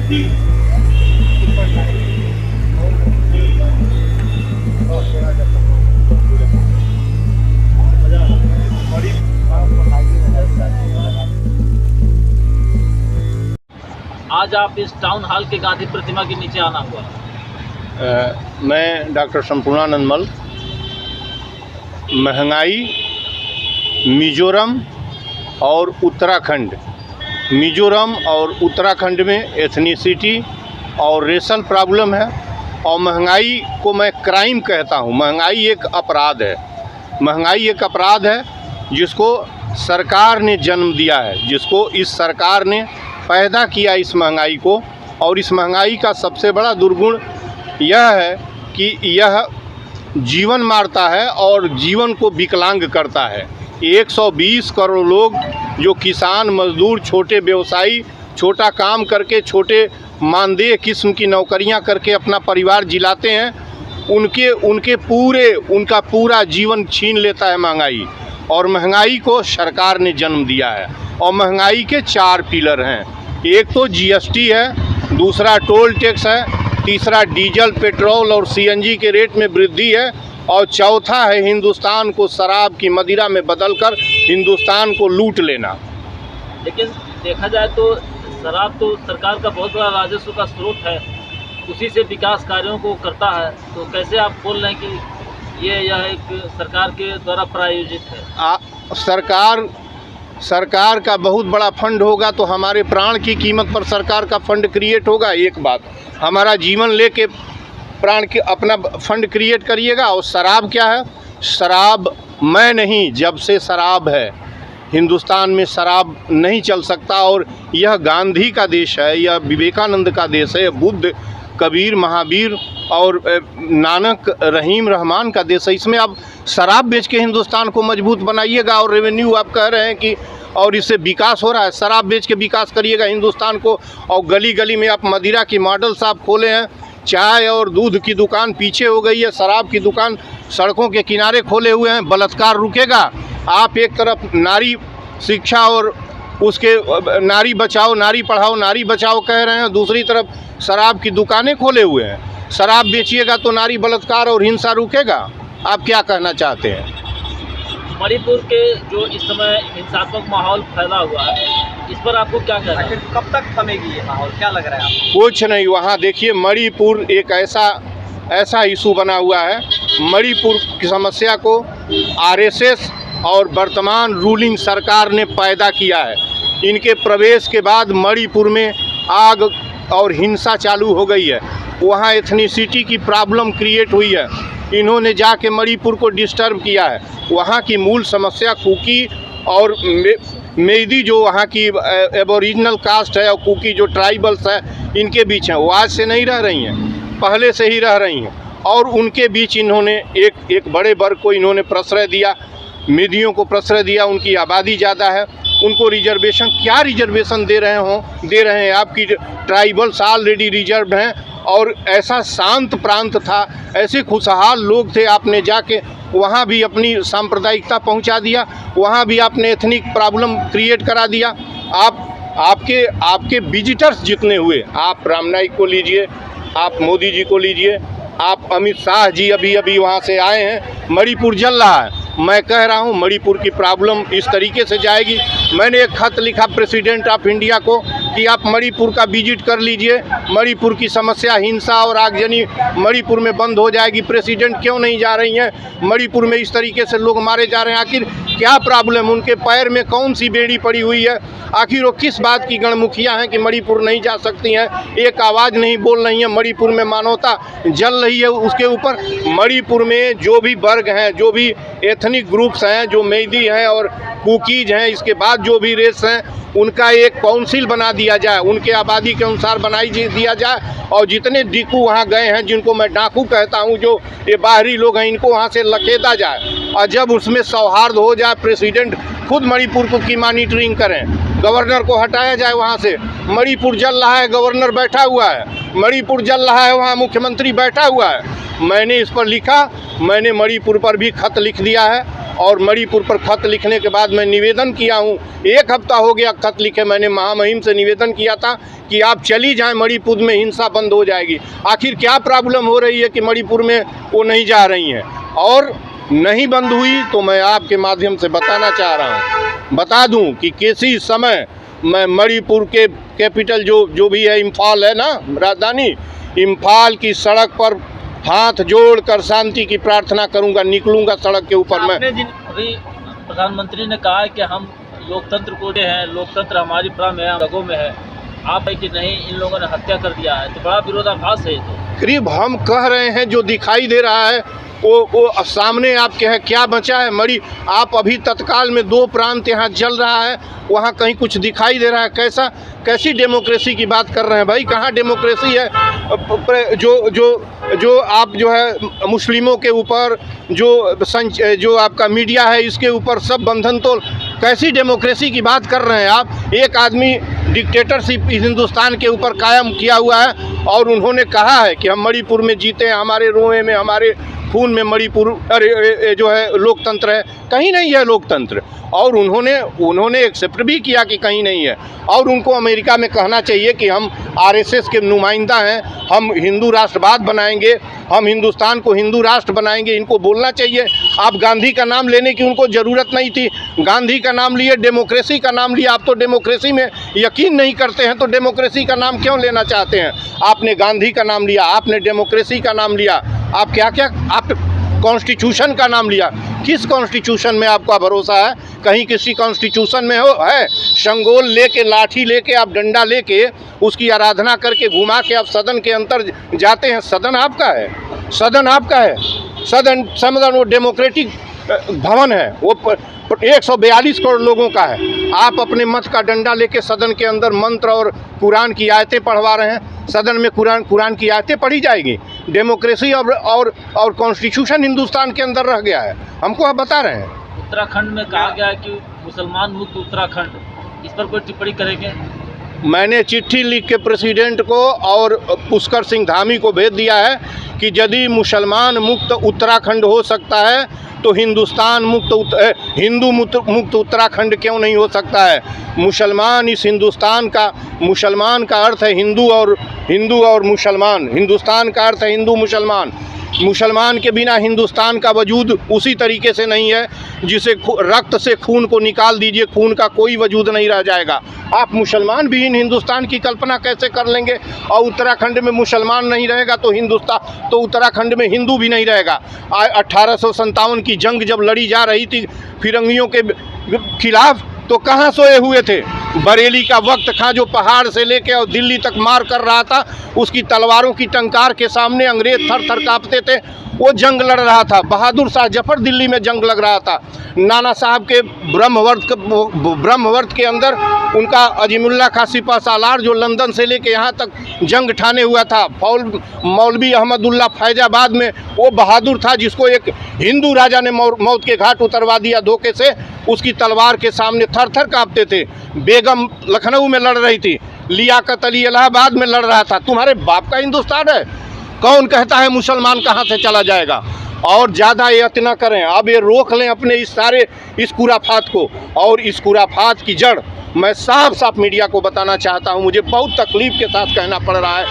आज आप इस टाउन हॉल के गांधी प्रतिमा के नीचे आना हुआ। मैं डॉक्टर संपूर्णानंद मल, महंगाई मिजोरम और उत्तराखंड, मिजोरम और उत्तराखंड में एथनिसिटी और रेशल प्रॉब्लम है। और महंगाई को मैं क्राइम कहता हूँ। महंगाई एक अपराध है। महंगाई एक अपराध है जिसको सरकार ने जन्म दिया है, जिसको इस सरकार ने पैदा किया इस महंगाई को। और इस महंगाई का सबसे बड़ा दुर्गुण यह है कि यह जीवन मारता है और जीवन को विकलांग करता है। 120 करोड़ लोग जो किसान, मजदूर, छोटे व्यवसायी, छोटा काम करके, छोटे मानदेय किस्म की नौकरियां करके अपना परिवार जिलाते हैं, उनका पूरा जीवन छीन लेता है महंगाई। और महंगाई को सरकार ने जन्म दिया है। और महंगाई के 4 पिलर हैं। एक तो जीएसटी है, दूसरा टोल टैक्स है, तीसरा डीजल, पेट्रोल और सीएनजी के रेट में वृद्धि है, और चौथा है हिंदुस्तान को शराब की मदिरा में बदलकर हिंदुस्तान को लूट लेना। लेकिन देखा जाए तो शराब तो सरकार का बहुत बड़ा राजस्व का स्रोत है, उसी से विकास कार्यों को करता है। तो कैसे आप बोल रहे हैं कि यह एक सरकार के द्वारा प्रायोजित है? सरकार का बहुत बड़ा फंड होगा तो हमारे प्राण की कीमत पर सरकार का फंड क्रिएट होगा। एक बात, हमारा जीवन लेके प्राण के अपना फंड क्रिएट करिएगा। और शराब क्या है? शराब मैं नहीं, जब से शराब है हिंदुस्तान में शराब नहीं चल सकता। और यह गांधी का देश है, यह विवेकानंद का देश है, बुद्ध, कबीर, महावीर और नानक, रहीम, रहमान का देश है। इसमें आप शराब बेच के हिंदुस्तान को मजबूत बनाइएगा। और रेवेन्यू आप कह रहे हैं कि और इससे विकास हो रहा है, शराब बेच के विकास करिएगा हिंदुस्तान को। और गली गली में आप मदिरा की मॉडल्स आप खोले हैं, चाय और दूध की दुकान पीछे हो गई है, शराब की दुकान सड़कों के किनारे खोले हुए हैं। बलात्कार रुकेगा? आप एक तरफ नारी शिक्षा और उसके नारी बचाओ, नारी पढ़ाओ, नारी बचाओ कह रहे हैं, दूसरी तरफ शराब की दुकानें खोले हुए हैं। शराब बेचिएगा तो नारी बलात्कार और हिंसा रुकेगा? आप क्या कहना चाहते हैं? मणिपुर के जो इस समय हिंसात्मक माहौल फैला हुआ है, इस पर आपको क्या कहना है? कब तक थमेगी ये माहौल, क्या लग रहा है आपको? कुछ नहीं, वहाँ देखिए मणिपुर एक ऐसा इशू बना हुआ है। मणिपुर की समस्या को आरएसएस और वर्तमान रूलिंग सरकार ने पैदा किया है। इनके प्रवेश के बाद मणिपुर में आग और हिंसा चालू हो गई है। वहाँ एथनिसिटी की प्रॉब्लम क्रिएट हुई है। इन्होंने जाके मणिपुर को डिस्टर्ब किया है। वहाँ की मूल समस्या कुकी और मेइदी जो वहाँ की एबोरिजिनल कास्ट है और कुकी जो ट्राइबल्स है, इनके बीच हैं। वो आज से नहीं रह रही हैं, पहले से ही रह रही हैं। और उनके बीच इन्होंने एक बड़े वर्ग को इन्होंने प्रश्रय दिया, मेदियों को प्रश्रय दिया। उनकी आबादी ज़्यादा है, उनको रिजर्वेशन, क्या रिजर्वेशन दे रहे हैं? आपकी ट्राइबल्स ऑलरेडी रिजर्व हैं। और ऐसा शांत प्रांत था, ऐसे खुशहाल लोग थे, आपने जाके वहाँ भी अपनी सांप्रदायिकता पहुँचा दिया, वहाँ भी आपने एथनिक प्रॉब्लम क्रिएट करा दिया। आपके विजिटर्स जितने हुए, आप राम नाईक को लीजिए, आप मोदी जी को लीजिए, आप अमित शाह जी अभी वहाँ से आए हैं। मणिपुर जल रहा है। मैं कह रहा हूँ मणिपुर की प्रॉब्लम इस तरीके से जाएगी। मैंने एक खत लिखा प्रेसिडेंट ऑफ इंडिया को कि आप मणिपुर का विजिट कर लीजिए, मणिपुर की समस्या, हिंसा और आगजनी मणिपुर में बंद हो जाएगी। प्रेसिडेंट क्यों नहीं जा रही हैं? मणिपुर में इस तरीके से लोग मारे जा रहे हैं, आखिर क्या प्रॉब्लम? उनके पैर में कौन सी बेड़ी पड़ी हुई है? आखिर वो किस बात की गणमुखिया हैं कि मणिपुर नहीं जा सकती हैं? एक आवाज़ नहीं बोल रही हैं। मणिपुर में मानवता जल रही है। उसके ऊपर मणिपुर में जो भी वर्ग हैं, जो भी एथनिक ग्रुप्स हैं, जो मेइदी हैं और कुकीज हैं, इसके बाद जो भी रेस हैं, उनका एक काउंसिल बना दिया जाए, उनके आबादी के अनुसार बनाई दिया जाए। और जितने डिकू वहाँ गए हैं, जिनको मैं डाकू कहता हूँ, जो ये बाहरी लोग हैं, इनको वहाँ से लखेदा जाए। और जब उसमें सौहार्द हो जाए, प्रेसिडेंट खुद मणिपुर को की मॉनिटरिंग करें, गवर्नर को हटाया जाए वहाँ से। मणिपुर जल रहा है, गवर्नर बैठा हुआ है। मणिपुर जल रहा है, वहाँ मुख्यमंत्री बैठा हुआ है। मैंने इस पर लिखा, मैंने मणिपुर पर भी खत लिख दिया है। और मणिपुर पर खत लिखने के बाद मैं निवेदन किया हूँ, 1 हफ्ता हो गया खत लिखे, मैंने महामहिम से निवेदन किया था कि आप चली जाएं, मणिपुर में हिंसा बंद हो जाएगी। आखिर क्या प्रॉब्लम हो रही है कि मणिपुर में वो नहीं जा रही हैं, और नहीं बंद हुई तो मैं आपके माध्यम से बताना चाह रहा हूँ, बता दूँ कि किसी समय मैं मणिपुर के कैपिटल जो भी है, इम्फाल है ना, राजधानी, इम्फाल की सड़क पर हाथ जोड़कर शांति की प्रार्थना करूंगा, निकलूंगा सड़क के ऊपर। मैं अभी प्रधानमंत्री ने कहा है कि हम लोकतंत्र को हैं, लोकतंत्र हमारी प्राण है, रगों में है, आप है कि नहीं इन लोगों ने हत्या कर दिया है, तो बड़ा विरोधाभास है। तो करीब हम कह रहे हैं जो दिखाई दे रहा है वो सामने आपके है, क्या बचा है? आप अभी तत्काल में 2 प्रांत यहाँ जल रहा है, वहाँ कहीं कुछ दिखाई दे रहा है? कैसी डेमोक्रेसी की बात कर रहे हैं भाई? कहाँ डेमोक्रेसी है? जो आप जो है मुस्लिमों के ऊपर जो आपका मीडिया है इसके ऊपर सब बंधन, तो कैसी डेमोक्रेसी की बात कर रहे हैं आप? एक आदमी डिक्टेटरशिप हिंदुस्तान के ऊपर कायम किया हुआ है और उन्होंने कहा है कि हम मणिपुर में जीते हैं, हमारे रोए में, हमारे खून में मणिपुर जो है लोकतंत्र है। कहीं नहीं है लोकतंत्र, और उन्होंने एक्सेप्ट भी किया कि कहीं नहीं है। और उनको अमेरिका में कहना चाहिए कि हम आरएसएस के नुमाइंदा हैं, हम हिंदू राष्ट्रवाद बनाएंगे, हम हिंदुस्तान को हिंदू राष्ट्र बनाएंगे, इनको बोलना चाहिए। आप गांधी का नाम लेने की उनको ज़रूरत नहीं थी, गांधी का नाम लिए, डेमोक्रेसी का नाम लिया। आप तो डेमोक्रेसी में यकीन नहीं करते हैं, तो डेमोक्रेसी का नाम क्यों लेना चाहते हैं? आपने गांधी का नाम लिया, आपने डेमोक्रेसी का नाम लिया, आप क्या आप कॉन्स्टिट्यूशन का नाम लिया। किस कॉन्स्टिट्यूशन में आपका भरोसा है? कहीं किसी कॉन्स्टिट्यूशन में है? शंगोल लेके, लाठी लेके, आप डंडा लेके उसकी आराधना करके घुमा के आप सदन के अंदर जाते हैं। सदन आपका है, सदन आपका है, सदन वो डेमोक्रेटिक भवन है, वो 142 करोड़ लोगों का है। आप अपने मत का डंडा लेके सदन के अंदर मंत्र और कुरान की आयतें पढ़वा रहे हैं। सदन में कुरान की आयतें पढ़ी जाएगी। डेमोक्रेसी और कॉन्स्टिट्यूशन हिंदुस्तान के अंदर रह गया है, हमको आप बता रहे हैं। उत्तराखंड में कहा गया है कि मुसलमान मुक्त उत्तराखंड, इस पर कोई टिप्पणी करेंगे? मैंने चिट्ठी लिख के प्रेसिडेंट को और पुष्कर सिंह धामी को भेज दिया है कि यदि मुसलमान मुक्त उत्तराखंड हो सकता है तो हिंदुस्तान हिंदू मुक्त उत्तराखंड क्यों नहीं हो सकता है? मुसलमान इस हिंदुस्तान का, मुसलमान का अर्थ है हिंदू और मुसलमान, हिंदुस्तान का अर्थ है हिंदू मुसलमान। मुसलमान के बिना हिंदुस्तान का वजूद उसी तरीके से नहीं है जिसे रक्त से खून को निकाल दीजिए, खून का कोई वजूद नहीं रह जाएगा। आप मुसलमान भी इन हिंदुस्तान की कल्पना कैसे कर लेंगे? और उत्तराखंड में मुसलमान नहीं रहेगा तो उत्तराखंड में हिंदू भी नहीं रहेगा। 1857 की जंग जब लड़ी जा रही थी फिरंगियों के खिलाफ, तो कहाँ सोए हुए थे? बरेली का वक्त खां जो पहाड़ से लेके और दिल्ली तक मार कर रहा था, उसकी तलवारों की टंकार के सामने अंग्रेज थर थर कांपते थे। वो जंग लड़ रहा था, बहादुर शाह जफर दिल्ली में जंग लग रहा था। नाना साहब के ब्रह्मवर्त के अंदर उनका अजीमुल्ला खां सिपा सालार जो लंदन से लेके यहाँ तक जंग ठाने हुआ था। मौलवी अहमदुल्ला फैजाबाद में वो बहादुर था जिसको एक हिंदू राजा ने मौत के घाट उतरवा दिया धोखे से। उसकी तलवार के सामने थर थर कांपते थे। बेगम लखनऊ में लड़ रही थी, लियाकत अली इलाहाबाद में लड़ रहा था। तुम्हारे बाप का हिंदुस्तान है? कौन कहता है मुसलमान कहाँ से चला जाएगा? और ज़्यादा यत्न न करें, अब ये रोक लें अपने इस खुराफात को। और इस खुराफात की जड़ मैं साफ साफ मीडिया को बताना चाहता हूँ। मुझे बहुत तकलीफ़ के साथ कहना पड़ रहा है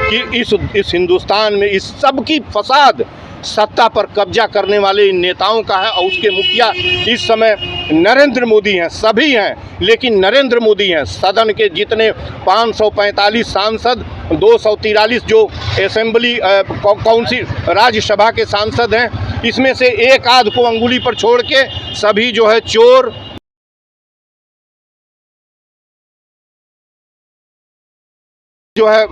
कि इस हिंदुस्तान में इस सब की फसाद सत्ता पर कब्जा करने वाले इन नेताओं का है। और उसके मुखिया इस समय नरेंद्र मोदी हैं, सभी हैं, लेकिन नरेंद्र मोदी हैं। सदन के जितने 545 सांसद, 243 जो असेंबली काउंसिल राज्यसभा के सांसद हैं, इसमें से एक आध को अंगुली पर छोड़ के सभी जो है चोर, जो है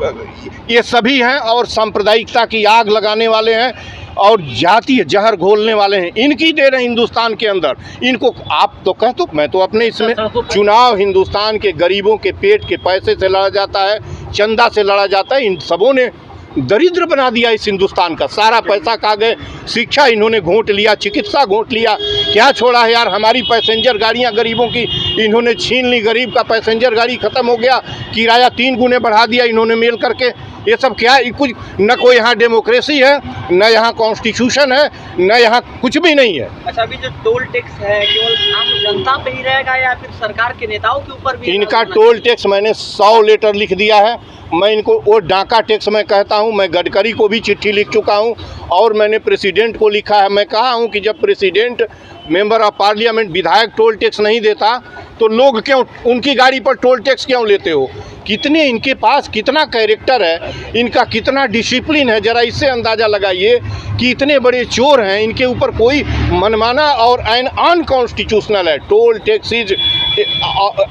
ये सभी हैं और सांप्रदायिकता की आग लगाने वाले हैं और जातीय जहर घोलने वाले हैं। इनकी दे रहे हिंदुस्तान के अंदर। इनको आप तो कह तो मैं तो अपने इसमें चुनाव हिंदुस्तान के गरीबों के पेट के पैसे से लड़ा जाता है, चंदा से लड़ा जाता है। इन सबों ने दरिद्र बना दिया इस हिंदुस्तान का। सारा पैसा खा गए, शिक्षा इन्होंने घोंट लिया, चिकित्सा घोंट लिया। क्या छोड़ा है यार? हमारी पैसेंजर गाड़ियां गरीबों की इन्होंने छीन ली। गरीब का पैसेंजर गाड़ी ख़त्म हो गया, किराया 3 गुने बढ़ा दिया इन्होंने मेल करके। ये सब क्या, ये कुछ न कोई यहाँ डेमोक्रेसी है, न यहाँ कॉन्स्टिट्यूशन है, न यहाँ कुछ भी नहीं है। अच्छा, अभी जो टोल टैक्स है केवल आम जनता पे ही रहेगा या फिर सरकार के नेताओं के ऊपर भी? इनका टोल टैक्स मैंने 100 लेटर लिख दिया है। मैं इनको वो डाका टैक्स मैं कहता हूँ। मैं गडकरी को भी चिट्ठी लिख चुका हूँ और मैंने प्रेसिडेंट को लिखा है। मैं कहा हूँ कि जब प्रेसिडेंट, मेंबर ऑफ पार्लियामेंट, विधायक टोल टैक्स नहीं देता तो लोग क्यों, उनकी गाड़ी पर टोल टैक्स क्यों लेते हो? कितने इनके पास कितना कैरेक्टर है, इनका कितना डिसिप्लिन है, ज़रा इससे अंदाज़ा लगाइए कि इतने बड़े चोर हैं, इनके ऊपर कोई मनमाना और अनकॉन्स्टिट्यूशनल है। Toll tax is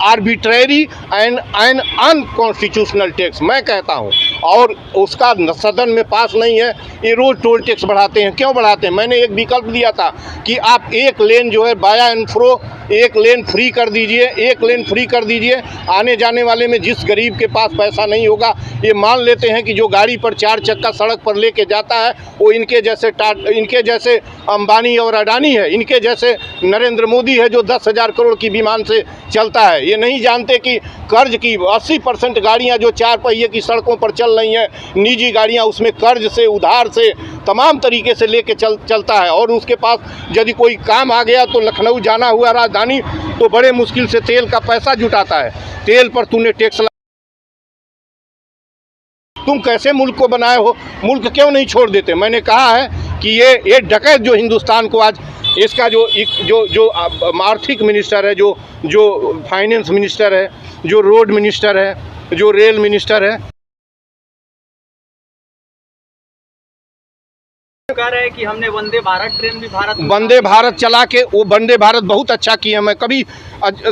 arbitrary and unconstitutional tax मैं कहता हूं, और उसका सदन में पास नहीं है। ये रोज़ टोल टैक्स बढ़ाते हैं। क्यों बढ़ाते हैं? मैंने एक विकल्प दिया था कि आप एक लेन जो है बाया एंड फ्रो, एक लेन फ्री कर दीजिए, एक लेन फ्री कर दीजिए। आने जाने वाले में जिस गरीब के पास पैसा नहीं होगा, ये मान लेते हैं कि जो गाड़ी पर 4 चक्का सड़क पर लेके जाता है वो इनके जैसे अंबानी और अडानी है, इनके जैसे नरेंद्र मोदी है जो 10,000 करोड़ की विमान से चलता है। ये नहीं जानते कि कर्ज की 80% गाड़ियाँ जो 4 पहिए की सड़कों पर चल रही हैं, निजी गाड़ियाँ, उसमें कर्ज से, उधार से, तमाम तरीके से लेके चलता है। और उसके पास यदि कोई काम आ गया तो लखनऊ जाना हुआ राजधानी तो बड़े मुश्किल से तेल का पैसा जुटाता है। तेल पर तूने टैक्स, तुम कैसे मुल्क को बनाए हो? मुल्क क्यों नहीं छोड़ देते? मैंने कहा है कि ये डकैत जो हिंदुस्तान को आज, इसका जो आर्थिक मिनिस्टर है, जो फाइनेंस मिनिस्टर है, जो रोड मिनिस्टर है, जो रेल मिनिस्टर है, कह रहे हैं कि हमने वंदे भारत ट्रेन भी वंदे भारत चला के, वो वंदे भारत बहुत अच्छा किया, मैं कभी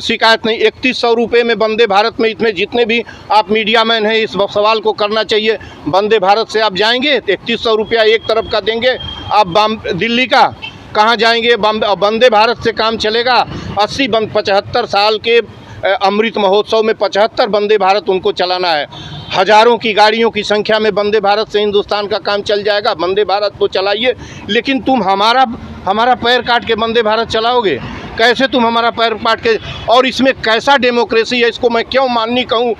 शिकायत नहीं। 3100 रुपये में वंदे भारत में, इसमें जितने भी आप मीडिया मैन हैं इस सवाल को करना चाहिए। वंदे भारत से आप जाएंगे 3100 रुपया एक तरफ का देंगे, आप दिल्ली का कहाँ जाएंगे? वंदे भारत से काम चलेगा। 75 साल के अमृत महोत्सव में 75 वंदे भारत उनको चलाना है। हज़ारों की गाड़ियों की संख्या में वंदे भारत से हिंदुस्तान का काम चल जाएगा। वंदे भारत तो चलाइए, लेकिन तुम हमारा पैर काट के वंदे भारत चलाओगे? कैसे तुम हमारा पैर काट के? और इसमें कैसा डेमोक्रेसी है, इसको मैं क्यों माननी कहूँ?